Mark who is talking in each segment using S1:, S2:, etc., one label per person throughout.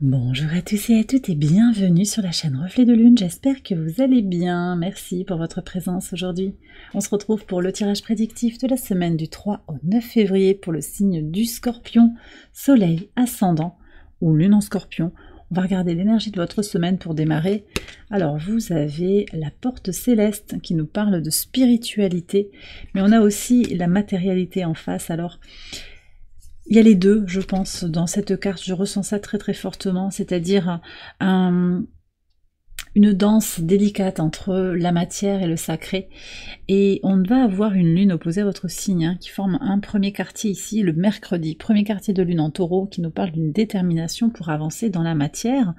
S1: Bonjour à tous et à toutes et bienvenue sur la chaîne Reflet de Lune, j'espère que vous allez bien, merci pour votre présence aujourd'hui. On se retrouve pour le tirage prédictif de la semaine du 3 au 9 février pour le signe du Scorpion, Soleil, Ascendant ou Lune en Scorpion. On va regarder l'énergie de votre semaine pour démarrer. Alors vous avez la porte céleste qui nous parle de spiritualité, mais on a aussi la matérialité en face. Alors il y a les deux, je pense, dans cette carte, je ressens ça très très fortement, c'est-à-dire une danse délicate entre la matière et le sacré. Et on va avoir une lune opposée à votre signe, hein, qui forme un premier quartier ici, le mercredi, premier quartier de lune en taureau, qui nous parle d'une détermination pour avancer dans la matière.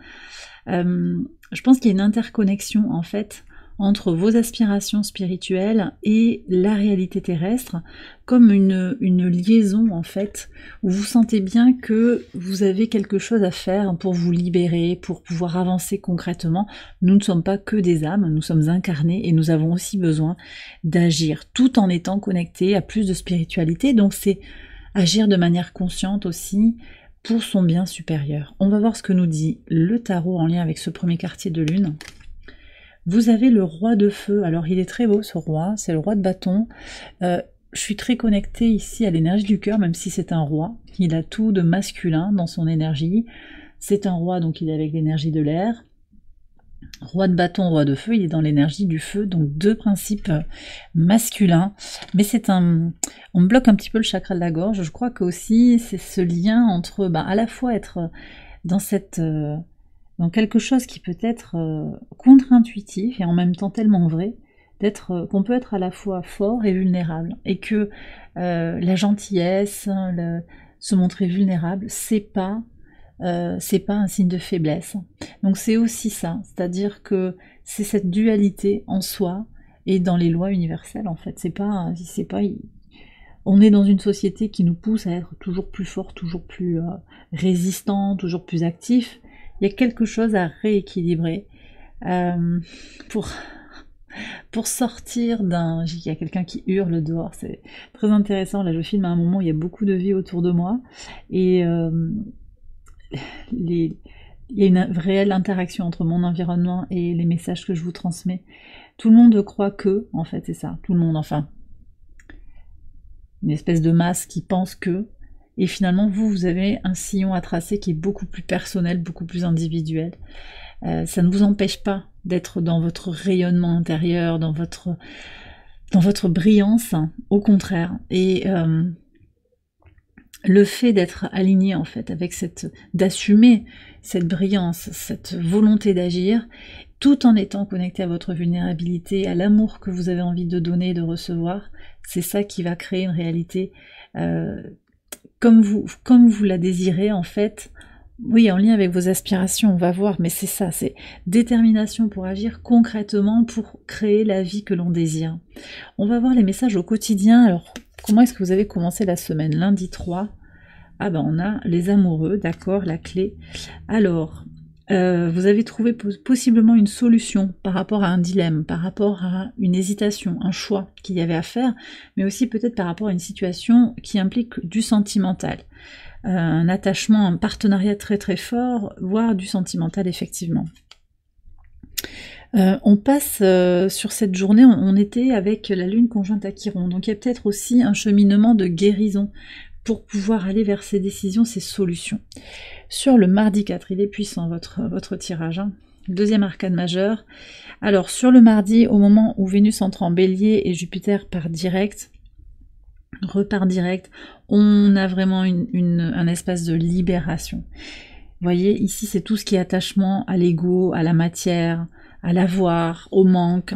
S1: Je pense qu'il y a une interconnexion, en fait, entre vos aspirations spirituelles et la réalité terrestre, comme une liaison en fait, où vous sentez bien que vous avez quelque chose à faire pour vous libérer, pour pouvoir avancer concrètement. Nous ne sommes pas que des âmes, nous sommes incarnés et nous avons aussi besoin d'agir, tout en étant connectés à plus de spiritualité, donc c'est agir de manière consciente aussi, pour son bien supérieur. On va voir ce que nous dit le tarot en lien avec ce premier quartier de lune. Vous avez le roi de feu, alors il est très beau ce roi, c'est le roi de bâton. Je suis très connectée ici à l'énergie du cœur, même si c'est un roi. Il a tout de masculin dans son énergie. C'est un roi, donc il est avec l'énergie de l'air. Roi de bâton, roi de feu, il est dans l'énergie du feu, donc deux principes masculins. Mais c'est un... On bloque un petit peu le chakra de la gorge. Je crois que aussi c'est ce lien entre à la fois être dans cette... dans quelque chose qui peut être contre-intuitif et en même temps tellement vrai, qu'on peut être à la fois fort et vulnérable, et que la gentillesse, se montrer vulnérable, c'est pas un signe de faiblesse. Donc c'est aussi ça, c'est-à-dire que c'est cette dualité en soi et dans les lois universelles en fait. On est dans une société qui nous pousse à être toujours plus fort, toujours plus résistant, toujours plus actif. Il y a quelque chose à rééquilibrer pour sortir d'un... Il y a quelqu'un qui hurle dehors, c'est très intéressant. Là, je filme à un moment où il y a beaucoup de vie autour de moi. Et il y a une réelle interaction entre mon environnement et les messages que je vous transmets. Tout le monde croit que, en fait, c'est ça. Tout le monde, enfin... Une espèce de masse qui pense que... Et finalement, vous avez un sillon à tracer qui est beaucoup plus personnel, beaucoup plus individuel. Ça ne vous empêche pas d'être dans votre rayonnement intérieur, dans votre brillance, hein, au contraire. Et le fait d'être aligné en fait avec d'assumer cette brillance, cette volonté d'agir, tout en étant connecté à votre vulnérabilité, à l'amour que vous avez envie de donner et de recevoir, c'est ça qui va créer une réalité comme vous la désirez en fait. Oui, en lien avec vos aspirations, on va voir, mais c'est ça, c'est détermination pour agir concrètement, pour créer la vie que l'on désire. On va voir les messages au quotidien. Alors, comment est-ce que vous avez commencé la semaine? Lundi 3. Ah ben on a les amoureux, d'accord, la clé. Alors, vous avez trouvé possiblement une solution par rapport à un dilemme, par rapport à une hésitation, un choix qu'il y avait à faire, mais aussi peut-être par rapport à une situation qui implique du sentimental. Un attachement, un partenariat très très fort, voire du sentimental effectivement. On passe sur cette journée, on était avec la lune conjointe à Chiron, donc il y a peut-être aussi un cheminement de guérison pour pouvoir aller vers ces décisions, ces solutions. Sur le mardi 4, il est puissant votre tirage, hein. Deuxième arcane majeur. Alors sur le mardi, au moment où Vénus entre en bélier et Jupiter repart direct, on a vraiment un espace de libération. Vous voyez, ici c'est tout ce qui est attachement à l'ego, à la matière, à l'avoir, au manque.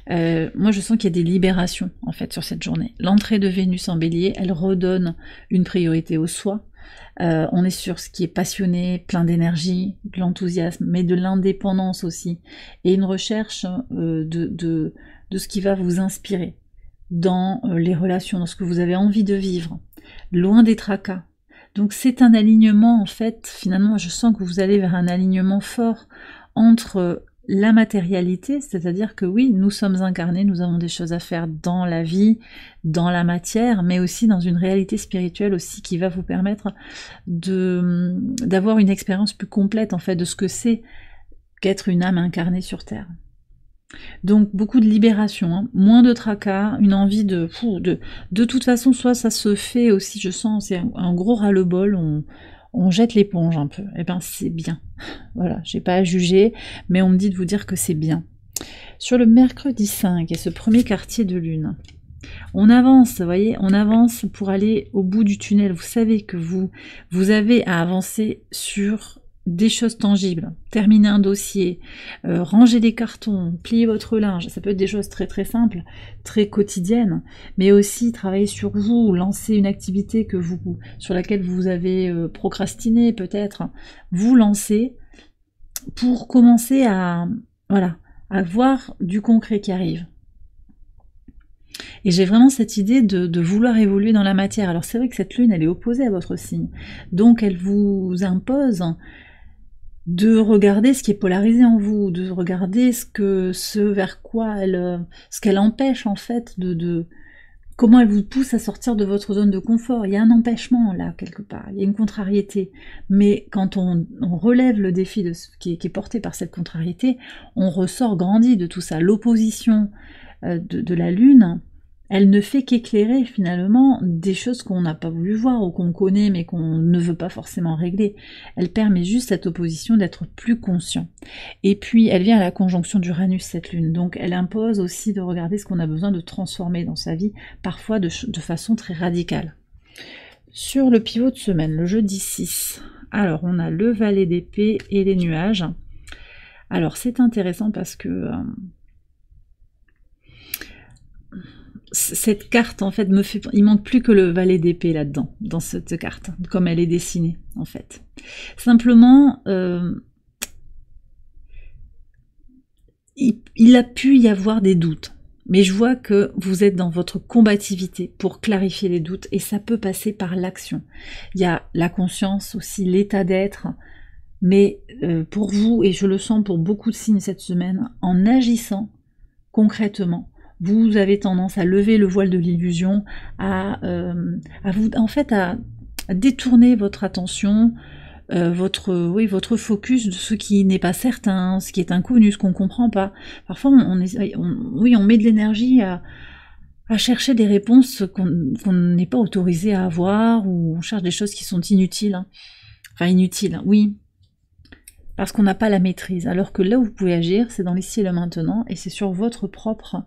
S1: Moi je sens qu'il y a des libérations en fait sur cette journée. L'entrée de Vénus en bélier, elle redonne une priorité au soi. On est sur ce qui est passionné, plein d'énergie, de l'enthousiasme, mais de l'indépendance aussi, et une recherche de ce qui va vous inspirer dans les relations, dans ce que vous avez envie de vivre, loin des tracas. Donc c'est un alignement en fait, finalement je sens que vous allez vers un alignement fort entre la matérialité, c'est-à-dire que oui, nous sommes incarnés, nous avons des choses à faire dans la vie, dans la matière, mais aussi dans une réalité spirituelle aussi qui va vous permettre d'avoir une expérience plus complète en fait de ce que c'est qu'être une âme incarnée sur Terre. Donc beaucoup de libération, hein, moins de tracas, une envie de toute façon, soit ça se fait aussi, je sens, c'est un gros ras-le-bol, on jette l'éponge un peu, et ben c'est bien. Voilà, j'ai pas à juger, mais on me dit de vous dire que c'est bien. Sur le mercredi 5 et ce premier quartier de lune, on avance, vous voyez, on avance pour aller au bout du tunnel. Vous savez que vous avez à avancer sur des choses tangibles, terminer un dossier, ranger des cartons, plier votre linge, ça peut être des choses très très simples, très quotidiennes, mais aussi travailler sur vous, lancer une activité sur laquelle vous avez procrastiné peut-être, vous lancer pour commencer à voir du concret qui arrive. Et j'ai vraiment cette idée de vouloir évoluer dans la matière. Alors c'est vrai que cette lune, elle est opposée à votre signe, donc elle vous impose de regarder ce qui est polarisé en vous, de regarder ce vers quoi ce qu'elle empêche en fait, comment elle vous pousse à sortir de votre zone de confort. Il y a un empêchement là quelque part, il y a une contrariété. Mais quand on relève le défi qui est porté par cette contrariété, on ressort grandi de tout ça. L'opposition de la lune, elle ne fait qu'éclairer finalement des choses qu'on n'a pas voulu voir ou qu'on connaît mais qu'on ne veut pas forcément régler. Elle permet juste cette opposition d'être plus conscient. Et puis elle vient à la conjonction d'Uranus cette lune, donc elle impose aussi de regarder ce qu'on a besoin de transformer dans sa vie, parfois de façon très radicale. Sur le pivot de semaine, le jeudi 6, alors on a le valet d'épée et les nuages. Alors c'est intéressant parce que cette carte, en fait, il manque plus que le valet d'épée là-dedans, dans cette carte, comme elle est dessinée, en fait. Simplement, il a pu y avoir des doutes, mais je vois que vous êtes dans votre combativité pour clarifier les doutes, et ça peut passer par l'action. Il y a la conscience aussi, l'état d'être, mais pour vous, et je le sens pour beaucoup de signes cette semaine, en agissant concrètement, vous avez tendance à lever le voile de l'illusion, à détourner votre attention, votre focus de ce qui n'est pas certain, ce qui est inconnu, ce qu'on ne comprend pas. Parfois, on met de l'énergie à chercher des réponses qu'on n'est pas autorisé à avoir, ou on cherche des choses qui sont inutiles. Hein. Enfin, inutiles, oui. Parce qu'on n'a pas la maîtrise. Alors que là où vous pouvez agir, c'est dans l'ici et le maintenant, et c'est sur votre propre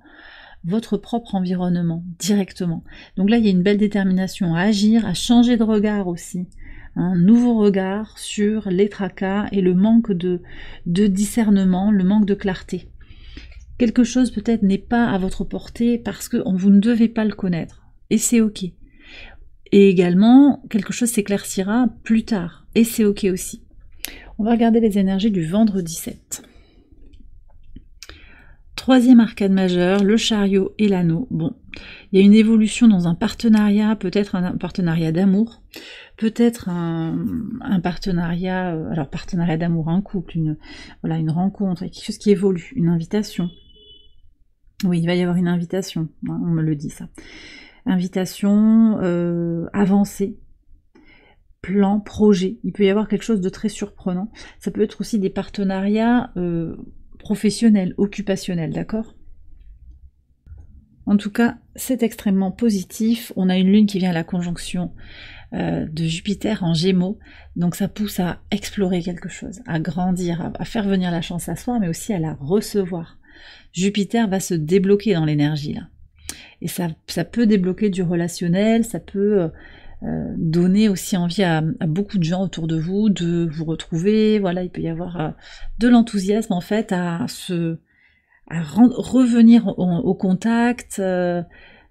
S1: environnement, directement. Donc là, il y a une belle détermination à agir, à changer de regard aussi. Un nouveau regard sur les tracas et le manque de discernement, le manque de clarté. Quelque chose peut-être n'est pas à votre portée parce que vous ne devez pas le connaître. Et c'est ok. Et également, quelque chose s'éclaircira plus tard. Et c'est ok aussi. On va regarder les énergies du vendredi 7. Troisième arcane majeur, le chariot et l'anneau. Bon, il y a une évolution dans un partenariat, peut-être un partenariat d'amour, peut-être un partenariat, alors partenariat d'amour, un couple, une rencontre, quelque chose qui évolue, une invitation. Oui, il va y avoir une invitation, on me le dit ça. Invitation avancée, plan, projet. Il peut y avoir quelque chose de très surprenant. Ça peut être aussi des partenariats professionnel, occupationnel, d'accord? En tout cas, c'est extrêmement positif. On a une lune qui vient à la conjonction de Jupiter en Gémeaux, donc ça pousse à explorer quelque chose, à grandir, à faire venir la chance à soi, mais aussi à la recevoir. Jupiter va se débloquer dans l'énergie là, et ça peut débloquer du relationnel, ça peut donner aussi envie à beaucoup de gens autour de vous de vous retrouver. Voilà, il peut y avoir de l'enthousiasme en fait à revenir au contact,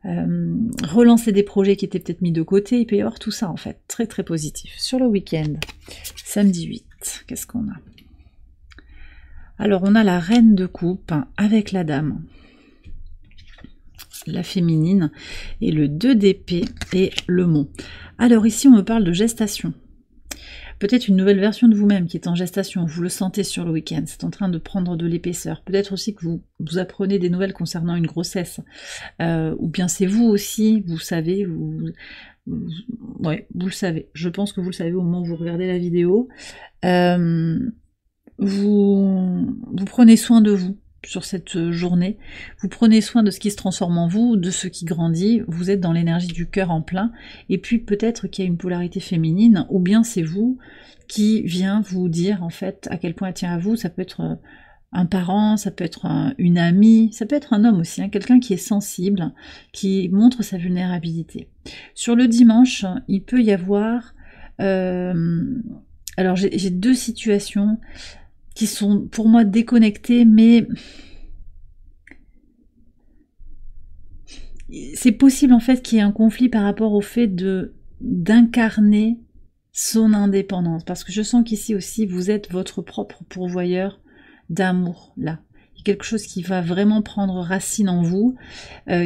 S1: relancer des projets qui étaient peut-être mis de côté. Il peut y avoir tout ça en fait, très très positif. Sur le week-end, samedi 8, qu'est-ce qu'on a? Alors on a la reine de coupe avec la dame, la féminine, et le 2 d'épée et le mont. Alors ici on me parle de gestation. Peut-être une nouvelle version de vous-même qui est en gestation, vous le sentez sur le week-end, c'est en train de prendre de l'épaisseur. Peut-être aussi que vous apprenez des nouvelles concernant une grossesse, ou bien c'est vous aussi, vous savez, ouais, vous le savez. Je pense que vous le savez au moment où vous regardez la vidéo. Vous prenez soin de vous sur cette journée, vous prenez soin de ce qui se transforme en vous, de ce qui grandit, vous êtes dans l'énergie du cœur en plein, et puis peut-être qu'il y a une polarité féminine, ou bien c'est vous qui vient vous dire en fait à quel point elle tient à vous. Ça peut être un parent, ça peut être une amie, ça peut être un homme aussi, hein, quelqu'un qui est sensible, qui montre sa vulnérabilité. Sur le dimanche, il peut y avoir... alors j'ai deux situations qui sont pour moi déconnectées, mais c'est possible en fait qu'il y ait un conflit par rapport au fait d'incarner son indépendance, parce que je sens qu'ici aussi vous êtes votre propre pourvoyeur d'amour, là. Il y a quelque chose qui va vraiment prendre racine en vous,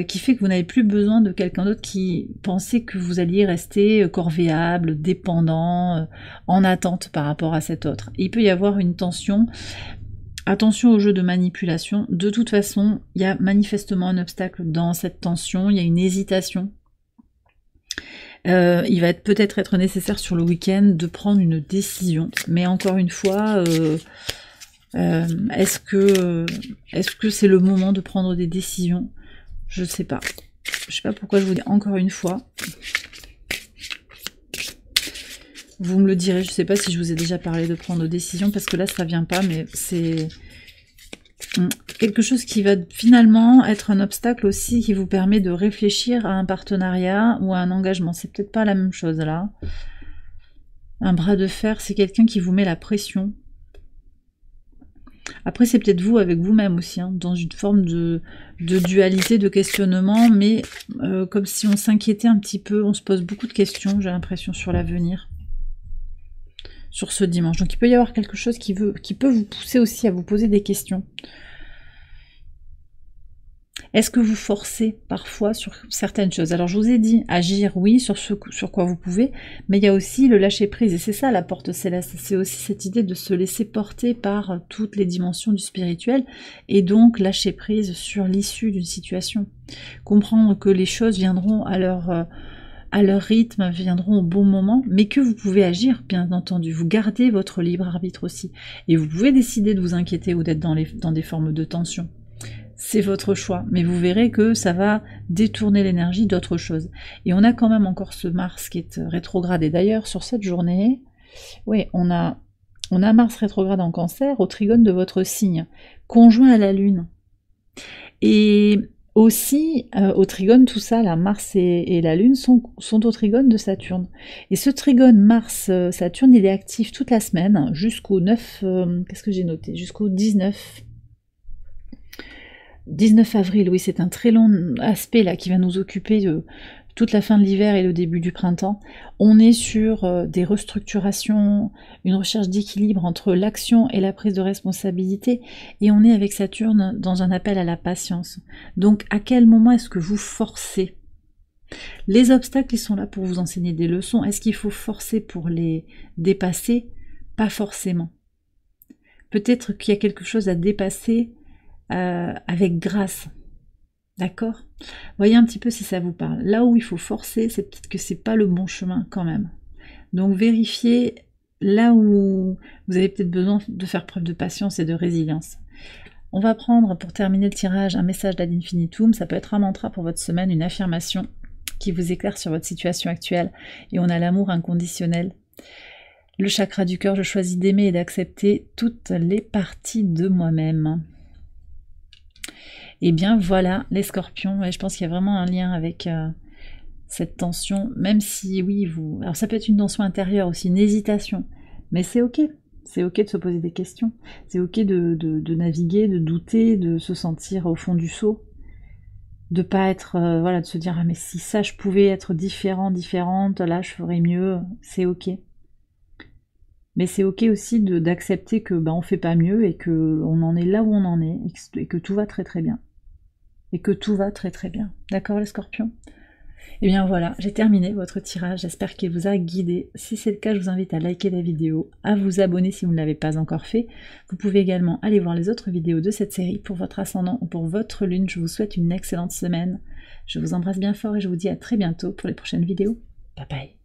S1: qui fait que vous n'avez plus besoin de quelqu'un d'autre qui pensait que vous alliez rester corvéable, dépendant, en attente par rapport à cet autre. Et il peut y avoir une tension. Attention au jeu de manipulation. De toute façon, il y a manifestement un obstacle dans cette tension, il y a une hésitation. Il va peut-être être nécessaire sur le week-end de prendre une décision. Mais encore une fois... est-ce que c'est le moment de prendre des décisions? Je sais pas. Je sais pas pourquoi je vous dis encore une fois. Vous me le direz, je sais pas si je vous ai déjà parlé de prendre des décisions, parce que là ça vient pas, mais c'est quelque chose qui va finalement être un obstacle aussi, qui vous permet de réfléchir à un partenariat ou à un engagement. C'est peut-être pas la même chose là. Un bras de fer, c'est quelqu'un qui vous met la pression. Après, c'est peut-être vous avec vous-même aussi, hein, dans une forme de dualité, de questionnement, mais comme si on s'inquiétait un petit peu, on se pose beaucoup de questions, j'ai l'impression, sur l'avenir, sur ce dimanche. Donc il peut y avoir quelque chose qui peut vous pousser aussi à vous poser des questions. Est-ce que vous forcez parfois sur certaines choses? Alors je vous ai dit, agir, oui, sur quoi vous pouvez, mais il y a aussi le lâcher-prise, et c'est ça la porte céleste, c'est aussi cette idée de se laisser porter par toutes les dimensions du spirituel, et donc lâcher prise sur l'issue d'une situation. Comprendre que les choses viendront à leur rythme, viendront au bon moment, mais que vous pouvez agir, bien entendu. Vous gardez votre libre arbitre aussi, et vous pouvez décider de vous inquiéter ou d'être dans des formes de tension. C'est votre choix, mais vous verrez que ça va détourner l'énergie d'autre chose. Et on a quand même encore ce Mars qui est rétrograde. Et d'ailleurs, sur cette journée, oui, on a Mars rétrograde en Cancer au trigone de votre signe, conjoint à la Lune. Et aussi, au trigone, tout ça, la Mars et la Lune sont au trigone de Saturne. Et ce trigone Mars-Saturne, il est actif toute la semaine, jusqu'au 9, qu'est-ce que j'ai noté? Jusqu'au 19 avril, oui, c'est un très long aspect là qui va nous occuper toute la fin de l'hiver et le début du printemps. On est sur des restructurations, une recherche d'équilibre entre l'action et la prise de responsabilité, et on est avec Saturne dans un appel à la patience. Donc à quel moment est-ce que vous forcez? Les obstacles, ils sont là pour vous enseigner des leçons. Est-ce qu'il faut forcer pour les dépasser? Pas forcément. Peut-être qu'il y a quelque chose à dépasser avec grâce, d'accord? Voyez un petit peu si ça vous parle. Là où il faut forcer, c'est peut-être que c'est pas le bon chemin quand même. Donc vérifiez là où vous avez peut-être besoin de faire preuve de patience et de résilience. On va prendre, pour terminer le tirage, un message d'Ad Infinitum. Ça peut être un mantra pour votre semaine, une affirmation qui vous éclaire sur votre situation actuelle. Et on a l'amour inconditionnel. Le chakra du cœur, je choisis d'aimer et d'accepter toutes les parties de moi-même. Et bien voilà, les scorpions, et je pense qu'il y a vraiment un lien avec cette tension, même si oui, alors ça peut être une tension intérieure aussi, une hésitation, mais c'est ok de se poser des questions, c'est ok de naviguer, de douter, de se sentir au fond du seau, de pas être, voilà, de se dire, ah mais si ça je pouvais être différente, là je ferais mieux, c'est ok. Mais c'est ok aussi d'accepter que on fait pas mieux et que on en est là où on en est et que tout va très très bien. Et que tout va très très bien. D'accord les scorpions? Et bien voilà, j'ai terminé votre tirage, j'espère qu'il vous a guidé. Si c'est le cas, je vous invite à liker la vidéo, à vous abonner si vous ne l'avez pas encore fait. Vous pouvez également aller voir les autres vidéos de cette série pour votre ascendant ou pour votre lune. Je vous souhaite une excellente semaine. Je vous embrasse bien fort et je vous dis à très bientôt pour les prochaines vidéos. Bye bye.